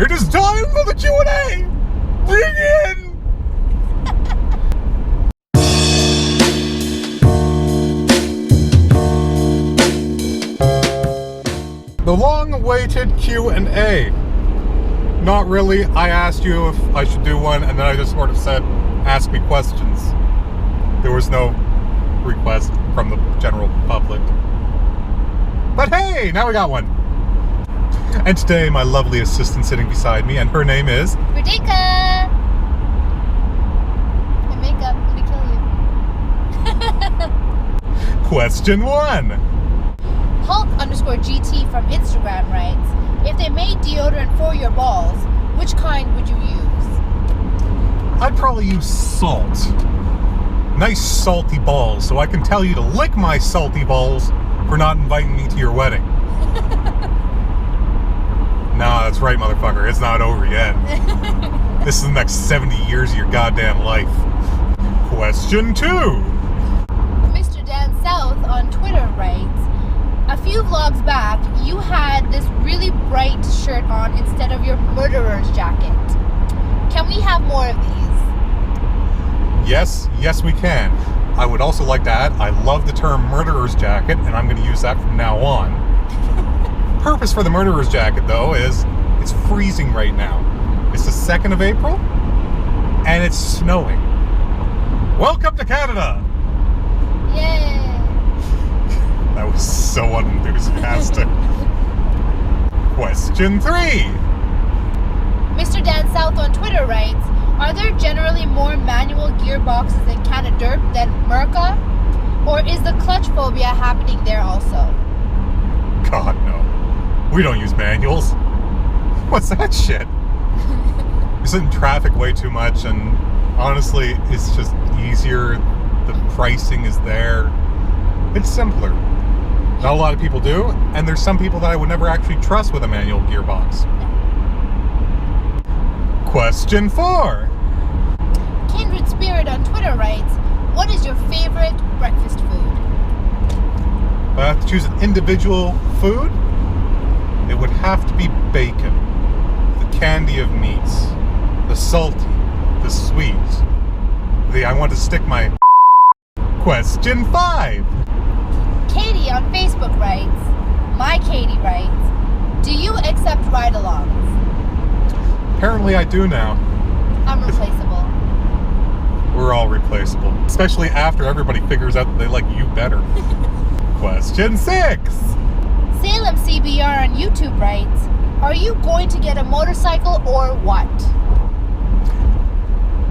It is time for the Q&A! Bring in! The long-awaited Q&A. Not really. I asked you if I should do one, and then I just sort of said, ask me questions. There was no request from the general public. But hey, now we got one. And today, my lovely assistant sitting beside me, and her name is... Radika! My makeup, I'm gonna kill you. Question 1. Hulk_GT from Instagram writes, if they made deodorant for your balls, which kind would you use? I'd probably use salt. Nice salty balls, so I can tell you to lick my salty balls for not inviting me to your wedding. Nah, that's right, motherfucker. It's not over yet. This is the next 70 years of your goddamn life. Question 2. Mr. Dan South on Twitter writes, a few vlogs back, you had this really bright shirt on instead of your murderer's jacket. Can we have more of these? Yes, we can. I would also like to add, I love the term murderer's jacket, and I'm going to use that from now on. Purpose for the murderer's jacket, though, is it's freezing right now. It's the 2nd of April, and it's snowing. Welcome to Canada! Yay! That was so unenthusiastic. Question 3. Mr. Dan South on Twitter writes, are there generally more manual gearboxes in Canada than Merca? Or is the clutch phobia happening there also? God, no. We don't use manuals. What's that shit? We sit in traffic way too much, and honestly, it's just easier. The pricing is there. It's simpler. Not a lot of people do, and there's some people that I would never actually trust with a manual gearbox. Question 4. Kindred Spirit on Twitter writes, what is your favorite breakfast food? If I have to choose an individual food, it would have to be bacon. The candy of meats. The salty. The sweet. I want to stick my... Question 5. Katie on Facebook writes, my Katie writes, do you accept ride-alongs? Apparently I do now. I'm replaceable. We're all replaceable. Especially after everybody figures out that they like you better. Question 6. Salem CBR on YouTube writes, are you going to get a motorcycle or what?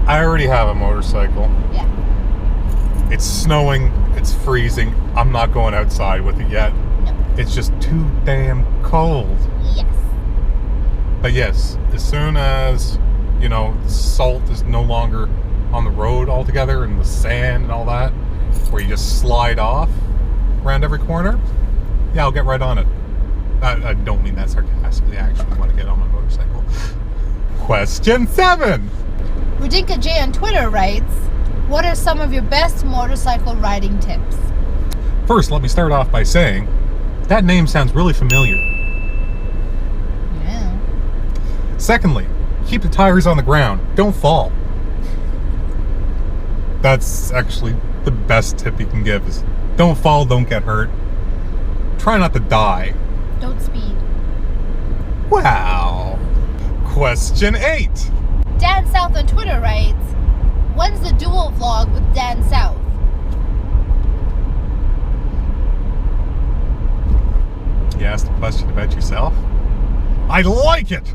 I already have a motorcycle. Yeah. It's snowing. It's freezing. I'm not going outside with it yet. No. It's just too damn cold. Yes. But yes, as soon as, salt is no longer on the road altogether and the sand and all that, where you just slide off around every corner, yeah, I'll get right on it. I don't mean that sarcastically. I actually want to get on my motorcycle. Question 7. Rudinka J on Twitter writes, what are some of your best motorcycle riding tips? First, let me start off by saying, that name sounds really familiar. Yeah. Secondly, keep the tires on the ground. Don't fall. That's actually the best tip you can give is don't fall, don't get hurt. Try not to die. Don't speed. Wow. Question 8. Dan South on Twitter writes, when's the dual vlog with Dan South? You asked a question about yourself? I like it!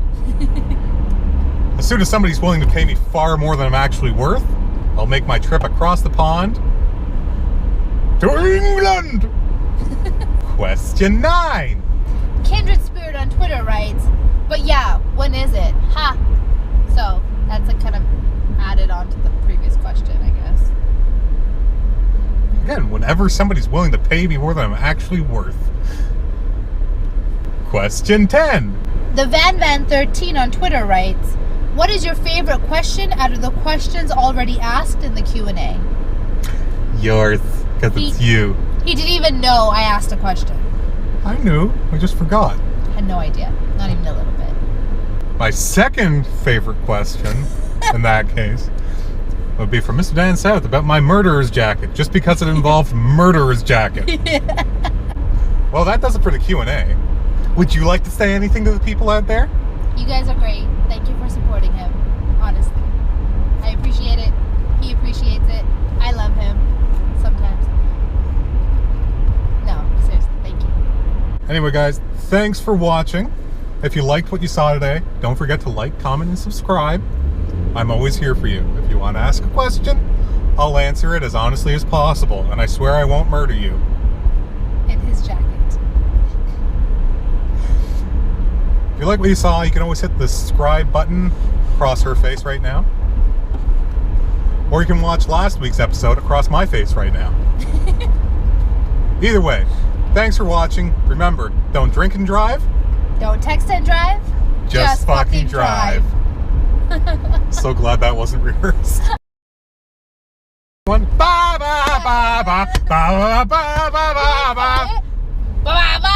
As soon as somebody's willing to pay me far more than I'm actually worth, I'll make my trip across the pond to England! Question 9. Kindred Spirit on Twitter writes, but yeah, when is it? Ha! So, that's kind of added on to the previous question, I guess. Again, whenever somebody's willing to pay me more than I'm actually worth. Question 10. The Van13 on Twitter writes, what is your favorite question out of the questions already asked in the Q&A? Yours, because it's you. He didn't even know I asked a question. I knew. I just forgot. Had no idea. Not even a little bit. My second favorite question, in that case, would be from Mr. Dan South about my murderer's jacket, just because it involved murderer's jacket. Well, that does it for the Q&A. Would you like to say anything to the people out there? You guys are great. Thank you for supporting him. Honestly. I appreciate it. He appreciates it. I love him. Sometimes. No, seriously, thank you. Anyway, guys, thanks for watching. If you liked what you saw today, don't forget to like, comment, and subscribe. I'm always here for you. If you want to ask a question, I'll answer it as honestly as possible, and I swear I won't murder you. In his jacket. If you like what you saw, you can always hit the subscribe button across her face right now. Or you can watch last week's episode across my face right now. Either way, thanks for watching. Remember, don't drink and drive. Don't text and drive. Just fucking drive. So glad that wasn't rehearsed. One. Ba ba ba ba ba ba ba ba ba ba. Bye bye.